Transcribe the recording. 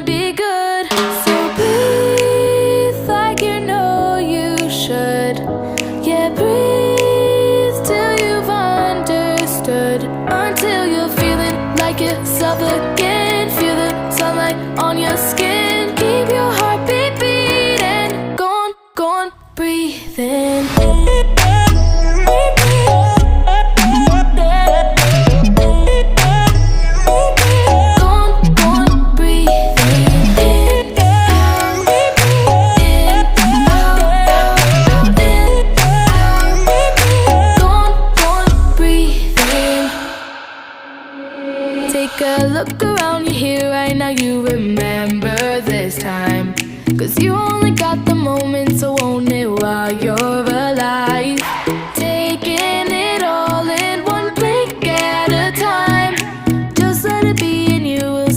be good. So breathe like you know you should. Yeah, breathe till you've understood. Until you're feeling like yourself again. Feel the sunlight on your skin. Keep your heartbeat beating. Go on, breathe in. Take a look around you here right now, you remember this time. 'Cause you only